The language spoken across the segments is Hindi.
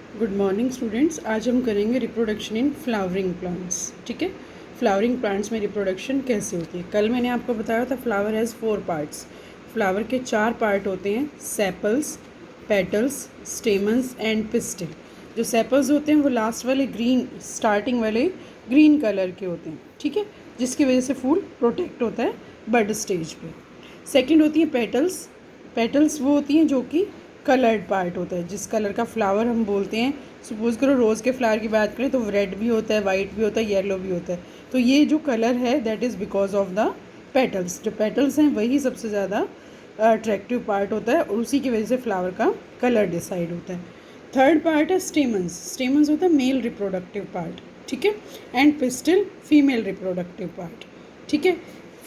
Good morning students. आज हम करेंगे रिप्रोडक्शन इन फ्लावरिंग प्लांट्स। ठीक है, फ्लावरिंग प्लांट्स में रिप्रोडक्शन कैसे होती है। कल मैंने आपको बताया था फ्लावर हैज़ 4 पार्ट्स। फ्लावर के 4 पार्ट होते हैं, sepals, petals, stamens and pistil. जो सेपल्स होते हैं वो लास्ट वाले ग्रीन, स्टार्टिंग वाले ग्रीन कलर के होते हैं, ठीक है, जिसकी वजह से फूल प्रोटेक्ट होता है बड स्टेज पे। सेकेंड होती है पेटल्स। पेटल्स वो होती हैं जो कि कलर्ड पार्ट होता है, जिस कलर का फ्लावर हम बोलते हैं। सपोज़ करो रोज़ के फ्लावर की बात करें तो रेड भी होता है, वाइट भी होता है, येलो भी होता है। तो ये जो कलर है that is because of the petals. जो पेटल्स हैं वही सबसे ज़्यादा अट्रैक्टिव पार्ट होता है और उसी की वजह से फ्लावर का कलर डिसाइड होता है। थर्ड पार्ट है स्टेमन्स। स्टेमन्स होता है मेल रिप्रोडक्टिव पार्ट, ठीक है, and pistil female reproductive part, ठीक है।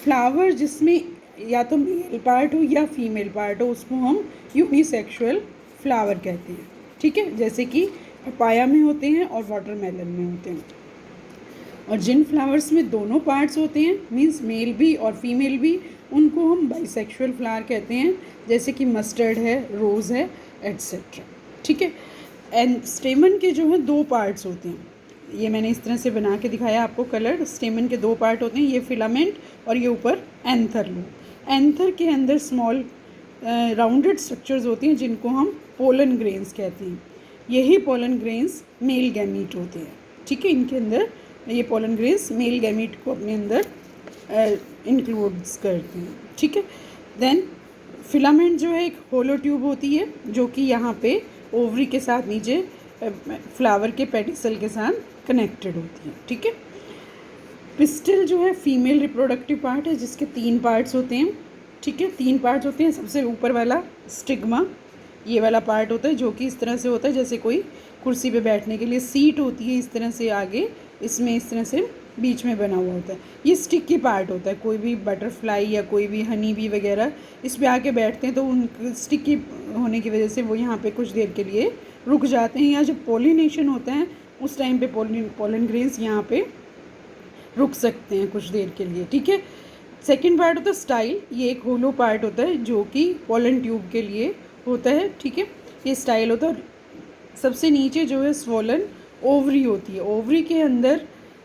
फ्लावर जिसमें या तो मेल पार्ट हो या फीमेल पार्ट हो उसको हम यूनिसेक्सुअल फ्लावर कहते हैं, ठीक है, जैसे कि पपाया में होते हैं और वाटरमेलन में होते हैं। और जिन फ्लावर्स में दोनों पार्ट्स होते हैं, मीन्स मेल भी और फीमेल भी, उनको हम बाइसेक्सुअल फ्लावर कहते हैं, जैसे कि मस्टर्ड है, रोज़ है, एट्सेट्रा, ठीक है। एंड स्टेमन के जो है 2 पार्ट्स होते हैं। ये मैंने इस तरह से बना के दिखाया आपको कलर। स्टेमन के 2 पार्ट होते हैं, ये फिलामेंट और ये ऊपर एंथर लूप। एंथर के अंदर स्मॉल राउंडेड स्ट्रक्चर्स होती हैं जिनको हम पोलन ग्रेन्स कहते हैं। यही पोलन ग्रेन्स मेल गैमीट होते हैं, ठीक है। इनके अंदर ये पोलन ग्रेन्स मेल गैमीट को अपने अंदर इंक्लूड्स करते हैं, ठीक है। देन फिलामेंट जो है एक होलो ट्यूब होती है जो कि यहाँ पे ओवरी के साथ नीचे फ्लावर के पेडिसल के साथ कनेक्टेड होती है, ठीक है। पिस्टिल जो है फीमेल रिप्रोडक्टिव पार्ट है जिसके 3 पार्ट्स होते हैं, ठीक है। 3 पार्ट्स होते हैं। सबसे ऊपर वाला स्टिग्मा, ये वाला पार्ट होता है जो कि इस तरह से होता है जैसे कोई कुर्सी पे बैठने के लिए सीट होती है, इस तरह से आगे इसमें इस तरह से बीच में बना हुआ होता है। ये स्टिकी पार्ट होता है। कोई भी बटरफ्लाई या कोई भी हनी बी वगैरह इस पर आके बैठते हैं तो उन स्टिकी होने की वजह से वो यहाँ पे कुछ देर के लिए रुक जाते हैं, या जब पोलिनेशन होता है उस टाइम पे पोलन ग्रेन्स यहाँ पे रुक सकते हैं कुछ देर के लिए, ठीक है। सेकेंड पार्ट होता है स्टाइल। ये एक होलो पार्ट होता है जो कि पोलन ट्यूब के लिए होता है, ठीक है। ये स्टाइल होता है। सबसे नीचे जो है स्वोलन ओवरी होती है। ओवरी के अंदर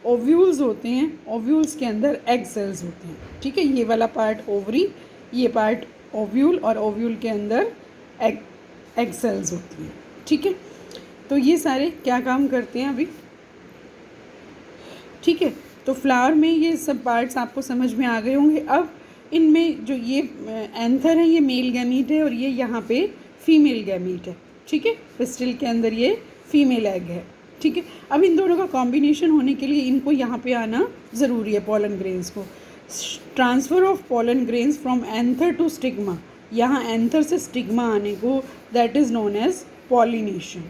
ओव्यूल्स होते हैं, ओव्यूल्स के अंदर एग सेल्स होते हैं, ठीक है। ये वाला पार्ट ओवरी, ये पार्ट ओव्यूल, और ओव्यूल के अंदर एग सेल्स होती हैं, ठीक है। तो ये सारे क्या काम करते हैं अभी, ठीक है। तो फ्लावर में ये सब पार्ट्स आपको समझ में आ गए होंगे। अब इनमें जो ये एंथर है ये मेल गैमीट है और ये यहाँ पे फीमेल गैमीट है, ठीक है। पिस्टिल के अंदर ये फीमेल एग है, ठीक है। अब इन दोनों का कॉम्बिनेशन होने के लिए इनको यहाँ पे आना ज़रूरी है, पोलन ग्रेन्स को। Transfer of pollen grains from anther to stigma, यहाँ एंथर से स्टिग्मा आने को that is known as pollination,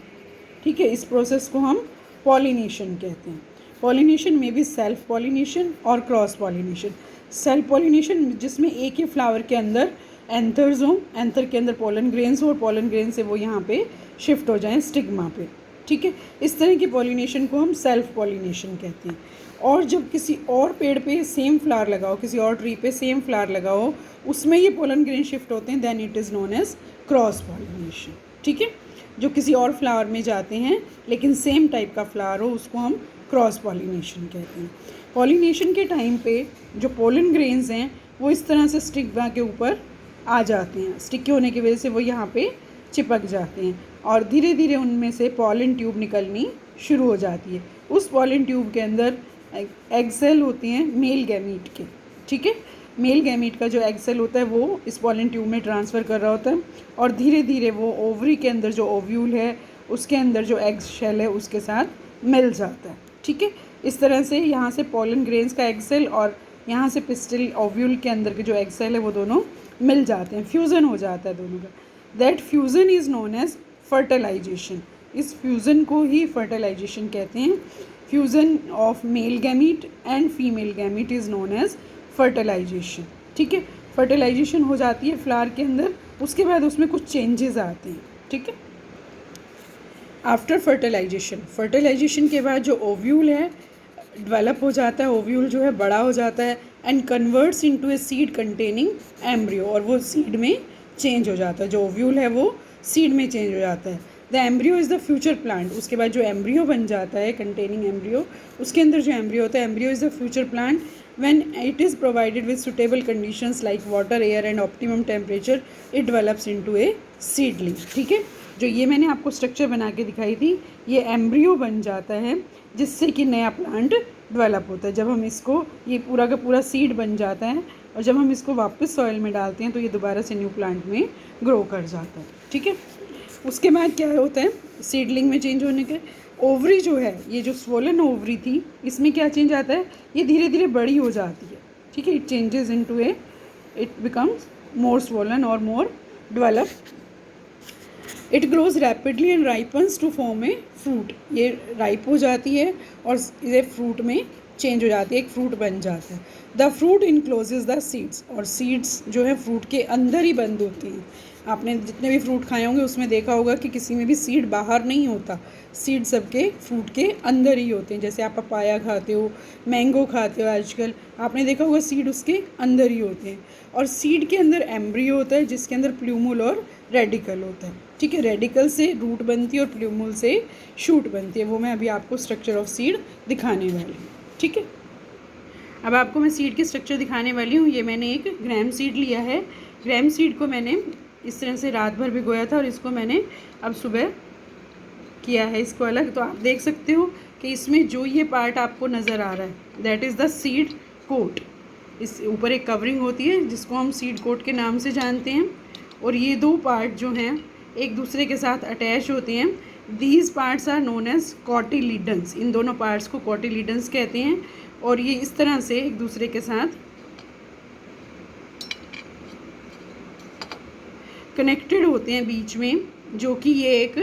ठीक है। इस प्रोसेस को हम पॉलिनेशन कहते हैं। पॉलिनेशन में भी सेल्फ पॉलिनेशन और क्रॉस पॉलिनेशन। सेल्फ पॉलिनेशन जिसमें एक ही फ्लावर के अंदर एंथर्स हों, एंथर के अंदर पोलन ग्रेन्स हो और पोलन ग्रेन से वो यहाँ पे शिफ्ट हो जाएं स्टिग्मा पे, ठीक है। इस तरह की पॉलिनेशन को हम सेल्फ पॉलिनेशन कहते हैं। और जब किसी और पेड़ पे सेम फ्लावर लगाओ, किसी और ट्री पे सेम फ्लावर लगाओ, उसमें ये पोलन ग्रेन शिफ्ट होते हैं, then it is known as cross pollination, ठीक है। जो किसी और फ्लावर में जाते हैं लेकिन सेम टाइप का फ्लावर हो उसको हम क्रॉस पॉलिनेशन कहते हैं। पॉलिनेशन के टाइम पे जो पोलन ग्रेन्स हैं वो इस तरह से स्टिग्मा के ऊपर आ जाते हैं, स्टिकी होने की वजह से वो यहाँ पे चिपक जाते हैं और धीरे धीरे उनमें से पॉलन ट्यूब निकलनी शुरू हो जाती है। उस पॉलन ट्यूब के अंदर एग सेल होते हैं मेल गैमीट के, ठीक है। मेल गैमीट का जो एग सेल होता है वो इस पॉलन ट्यूब में ट्रांसफ़र कर रहा होता है और धीरे धीरे वो ओवरी के अंदर जो ओव्यूल है उसके अंदर जो एग शेल है उसके साथ मिल जाता है, ठीक है। इस तरह से यहाँ से पोलन ग्रेन्स का एग सेल और यहाँ से पिस्टिल ओव्यूल के अंदर के जो एग सेल है वो दोनों मिल जाते हैं, फ्यूज़न हो जाता है दोनों का। That fusion is known as fertilisation. इस फ्यूज़न को ही फर्टिलाइजेशन कहते हैं। Fusion of male gamete and female gamete is known as fertilisation, ठीक है। फर्टिलाइजेशन हो जाती है फ्लावर के अंदर, उसके बाद उसमें कुछ चेंजेस आते हैं, ठीक है। आफ्टर फर्टिलाइजेशन, फर्टिलाइजेशन के बाद जो ओव्यूल है डेवलप हो जाता है, ओव्यूल जो है बड़ा हो जाता है and converts into a seed containing embryo, और वो सीड में चेंज हो जाता है। जो ओव्यूल है वो सीड में चेंज हो जाता है। The embryo is the future plant. उसके बाद जो एम्ब्रियो बन जाता है, कंटेनिंग एम्ब्रियो, उसके अंदर जो एम्ब्रियो होता है, embryo is the future plant when it is provided with suitable conditions like water, air and optimum temperature, it develops into A seedling. ठीक है, जो ये मैंने आपको स्ट्रक्चर बना के दिखाई थी, ये एम्ब्रियो बन जाता है जिससे कि नया प्लांट डेवलप होता है। जब हम इसको, ये पूरा का पूरा सीड बन जाता है और जब हम इसको वापस सॉइल में डालते हैं तो ये दोबारा से न्यू प्लांट में ग्रो कर जाता है। ठीक है, उसके बाद क्या होता है सीडलिंग में चेंज होने के, ओवरी जो है, ये जो स्वोलन ओवरी थी, इसमें क्या चेंज आता है, ये धीरे धीरे बड़ी हो जाती है। ठीक है, it changes into a, it becomes more swollen और more develop. It grows rapidly and ripens to form a fruit. ये राइप हो जाती है और ये फ्रूट में चेंज हो जाती है, एक फ्रूट बन जाता है। द फ्रूट इनक्लोजेज द सीड्स, और सीड्स जो है फ्रूट के अंदर ही बंद होती हैं। आपने जितने भी फ्रूट खाए होंगे उसमें देखा होगा कि किसी में भी सीड बाहर नहीं होता, सीड सबके फ्रूट के अंदर ही होते हैं। जैसे आप पपाया खाते हो, मैंगो खाते हो आजकल, आपने देखा होगा सीड उसके अंदर ही होते हैं। और सीड के अंदर एम्ब्रियो होता है जिसके अंदर प्लूमुल और रेडिकल होता है। ठीक है, रेडिकल से रूट बनती है और प्लूमुल से शूट बनती है। वो मैं अभी आपको स्ट्रक्चर ऑफ सीड दिखाने वाली हूँ। ठीक है, अब आपको मैं सीड की स्ट्रक्चर दिखाने वाली हूँ। ये मैंने एक ग्राम सीड लिया है। ग्राम सीड को मैंने इस तरह से रात भर भिगोया था और इसको मैंने अब सुबह किया है इसको अलग। तो आप देख सकते हो कि इसमें जो ये पार्ट आपको नज़र आ रहा है that is the seed coat. इस ऊपर एक कवरिंग होती है जिसको हम सीड कोट के नाम से जानते हैं, और ये दो पार्ट जो हैं एक दूसरे के साथ अटैच होते हैं। These parts are known as cotyledons. इन दोनों पार्ट्स को कॉटिलीडन्स कहते हैं और ये इस तरह से एक दूसरे के साथ कनेक्टेड होते हैं बीच में, जो कि ये एक